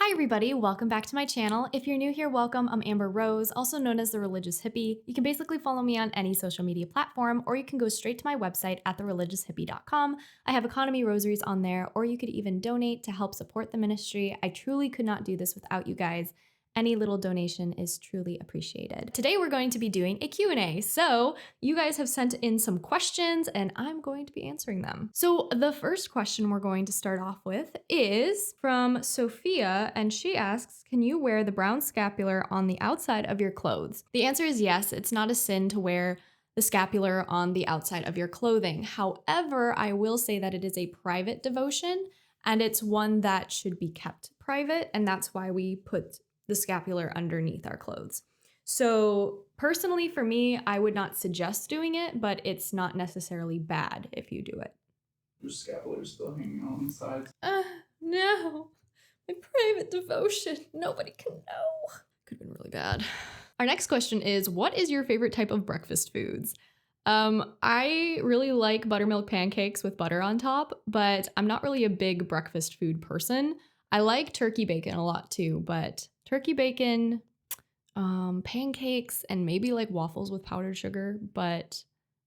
Hi everybody, welcome back to my channel. If you're new here, welcome. I'm Amber Rose, also known as the Religious Hippie. You can basically follow me on any social media platform, or you can go straight to my website at thereligioushippie.com. I have economy rosaries on there, or you could even donate to help support the ministry. I truly could not do this without you guys. Any little donation is truly appreciated. Today we're going to be doing a Q&A. So you guys have sent in some questions and I'm going to be answering them. So the first question we're going to start off with is from Sophia, and she asks, can you wear the brown scapular on the outside of your clothes? The answer is yes. It's not a sin to wear the scapular on the outside of your clothing. However, I will say that it is a private devotion and it's one that should be kept private, and that's why we put the scapular underneath our clothes. So personally for me, I would not suggest doing it, but it's not necessarily bad if you do it. Your scapular is still hanging on the sides. No, my private devotion, nobody can know. Could have been really bad. Our next question is, what is your favorite type of breakfast foods? I really like buttermilk pancakes with butter on top, but I'm not really a big breakfast food person. I like turkey bacon a lot too, but turkey bacon, pancakes, and maybe like waffles with powdered sugar, but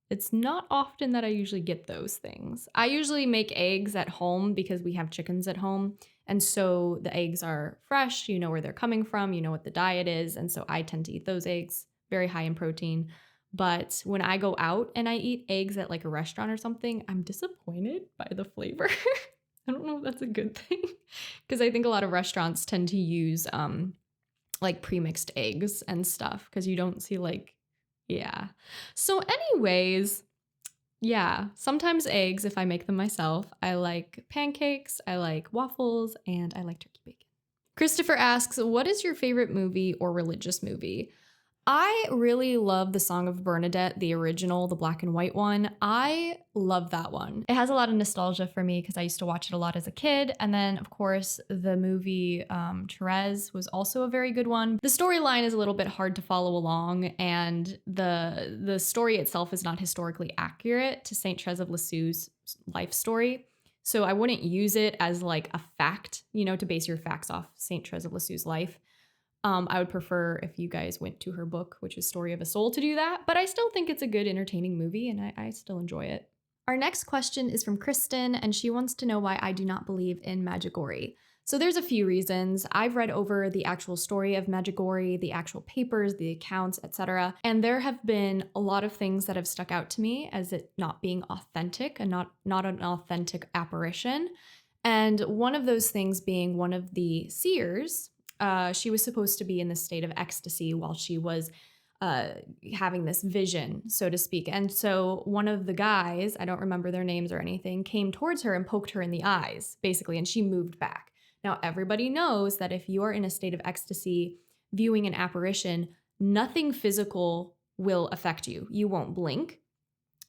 it's not often that I usually get those things. I usually make eggs at home because we have chickens at home, and so the eggs are fresh, you know where they're coming from, you know what the diet is, and so I tend to eat those eggs, very high in protein. But when I go out and I eat eggs at like a restaurant or something, I'm disappointed by the flavor. I don't know if that's a good thing, because I think a lot of restaurants tend to use like pre-mixed eggs and stuff because you don't see like, yeah. So anyways, yeah, sometimes eggs if I make them myself. I like pancakes, I like waffles, and I like turkey bacon. Christopher asks, what is your favorite movie or religious movie? I really love the Song of Bernadette, the original, the black and white one. I love that one. It has a lot of nostalgia for me because I used to watch it a lot as a kid. And then, of course, the movie Therese was also a very good one. The storyline is a little bit hard to follow along, and the story itself is not historically accurate to Saint Therese of Lisieux's life story. So I wouldn't use it as like a fact, you know, to base your facts off Saint Therese of Lisieux's life. I would prefer if you guys went to her book, which is Story of a Soul, to do that, but I still think it's a good, entertaining movie, and I still enjoy it. Our next question is from Kristen, and she wants to know why I do not believe in MEDJUGORJE. So there's a few reasons. I've read over the actual story of MEDJUGORJE, the actual papers, the accounts, etc., and there have been a lot of things that have stuck out to me as it not being authentic and not an authentic apparition. And one of those things being one of the seers. She was supposed to be in this state of ecstasy while she was having this vision, so to speak. And so one of the guys, I don't remember their names or anything, came towards her and poked her in the eyes, basically, and she moved back. Now, everybody knows that if you are in a state of ecstasy viewing an apparition, nothing physical will affect you. You won't blink.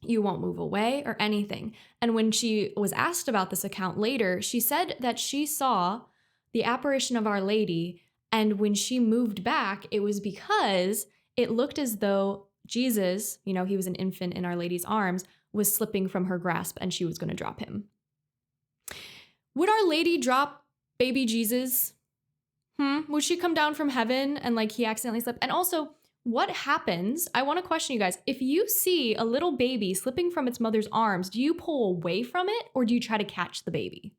You won't move away or anything. And when she was asked about this account later, she said that she saw the apparition of Our Lady, and when she moved back, it was because it looked as though Jesus, you know, he was an infant in Our Lady's arms, was slipping from her grasp and she was going to drop him. Would Our Lady drop baby Jesus? Would she come down from heaven and like he accidentally slipped? And also, what happens, I want to question you guys, if you see a little baby slipping from its mother's arms, do you pull away from it or do you try to catch the baby?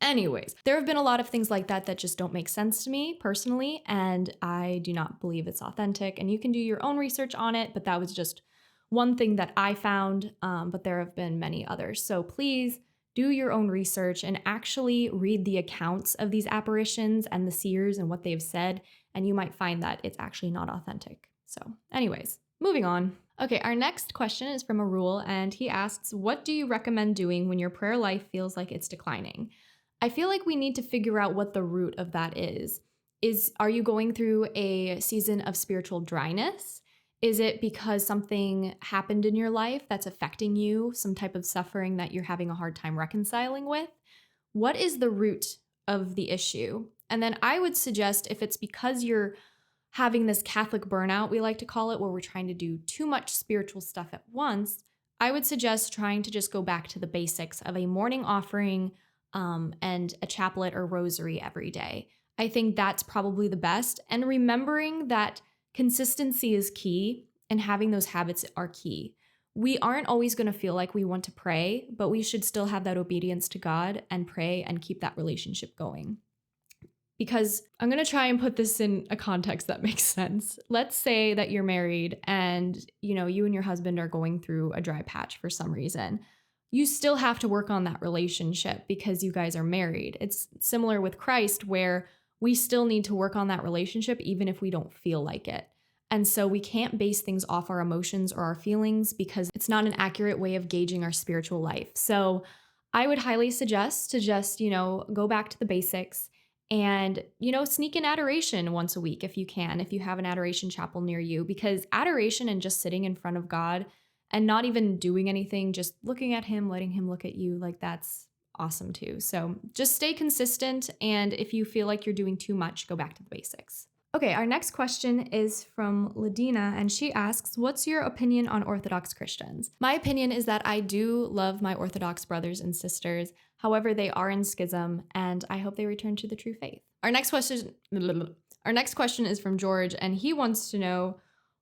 Anyways, there have been a lot of things like that that just don't make sense to me personally, and I do not believe it's authentic. And you can do your own research on it, but that was just one thing that I found, but there have been many others. So please do your own research and actually read the accounts of these apparitions and the seers and what they've said, and you might find that it's actually not authentic. So anyways, moving on. Okay, our next question is from Arul, and he asks, what do you recommend doing when your prayer life feels like it's declining? I feel like we need to figure out what the root of that is. Are you going through a season of spiritual dryness? Is it because something happened in your life that's affecting you, some type of suffering that you're having a hard time reconciling with? What is the root of the issue? And then I would suggest if it's because you're having this Catholic burnout, we like to call it, where we're trying to do too much spiritual stuff at once, I would suggest trying to just go back to the basics of a morning offering, and a chaplet or rosary every day. I think that's probably the best. And remembering that consistency is key and having those habits are key. We aren't always going to feel like we want to pray, but we should still have that obedience to God and pray and keep that relationship going. Because I'm going to try and put this in a context that makes sense. Let's say that you're married and, you and your husband are going through a dry patch for some reason. You still have to work on that relationship because you guys are married. It's similar with Christ, where we still need to work on that relationship even if we don't feel like it. And so we can't base things off our emotions or our feelings because it's not an accurate way of gauging our spiritual life. So I would highly suggest to just, go back to the basics and, sneak in adoration once a week if you can, if you have an adoration chapel near you, because adoration and just sitting in front of God and not even doing anything, just looking at him, letting him look at you, like that's awesome too. So just stay consistent. And if you feel like you're doing too much, go back to the basics. Okay, our next question is from Ladina, and she asks, what's your opinion on Orthodox Christians? My opinion is that I do love my Orthodox brothers and sisters. However, they are in schism, and I hope they return to the true faith. Our next question is from George, and he wants to know,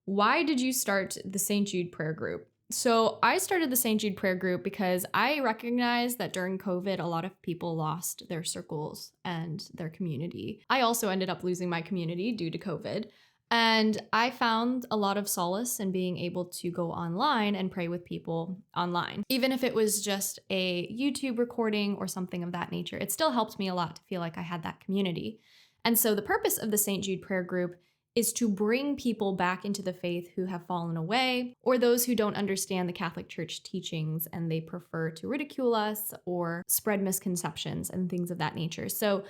why did you start the St. Jude prayer group? So I started the St. Jude prayer group because I recognized that during COVID, a lot of people lost their circles and their community. I also ended up losing my community due to COVID. And I found a lot of solace in being able to go online and pray with people online. Even if it was just a YouTube recording or something of that nature, it still helped me a lot to feel like I had that community. And so the purpose of the St. Jude prayer group is to bring people back into the faith who have fallen away, or those who don't understand the Catholic Church teachings and they prefer to ridicule us or spread misconceptions and things of that nature. So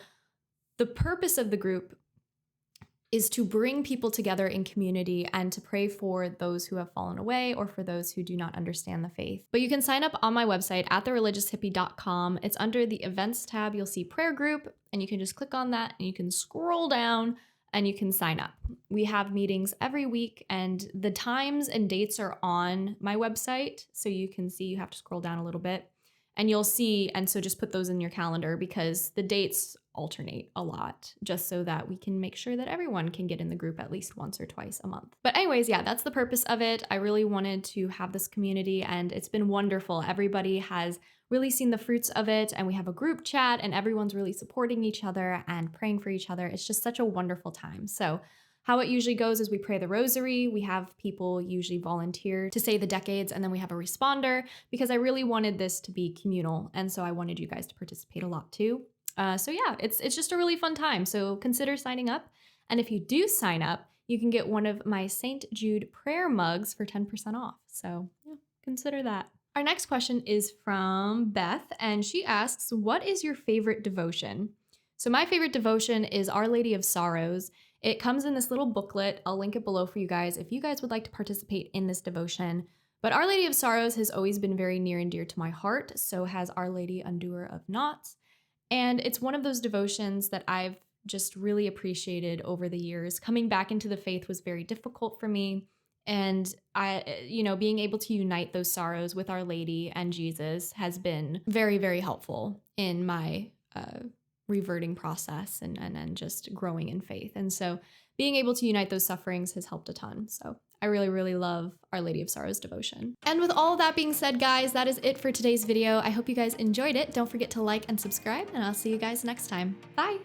the purpose of the group is to bring people together in community and to pray for those who have fallen away or for those who do not understand the faith. But you can sign up on my website at thereligioushippie.com. It's under the events tab. You'll see prayer group, and you can just click on that and you can scroll down and you can sign up. We have meetings every week, and the times and dates are on my website. So you can see, you have to scroll down a little bit and you'll see. And so just put those in your calendar because the dates alternate a lot, just so that we can make sure that everyone can get in the group at least once or twice a month. But anyways, yeah, that's the purpose of it. I really wanted to have this community, and it's been wonderful. Everybody has really seen the fruits of it, and we have a group chat and everyone's really supporting each other and praying for each other. It's just such a wonderful time. So how it usually goes is we pray the rosary. We have people usually volunteer to say the decades, and then we have a responder, because I really wanted this to be communal. And so I wanted you guys to participate a lot too. So yeah, it's just a really fun time. So consider signing up. And if you do sign up, you can get one of my St. Jude prayer mugs for 10% off. So yeah, consider that. Our next question is from Beth, and she asks, what is your favorite devotion? So my favorite devotion is Our Lady of Sorrows. It comes in this little booklet. I'll link it below for you guys if you guys would like to participate in this devotion. But Our Lady of Sorrows has always been very near and dear to my heart. So has Our Lady Undoer of Knots. And it's one of those devotions that I've just really appreciated over the years. Coming back into the faith was very difficult for me. And being able to unite those sorrows with Our Lady and Jesus has been very, very helpful in my reverting process and just growing in faith. And so being able to unite those sufferings has helped a ton. So I really, really love Our Lady of Sorrows devotion. And with all of that being said, guys, that is it for today's video. I hope you guys enjoyed it. Don't forget to like and subscribe, and I'll see you guys next time. Bye.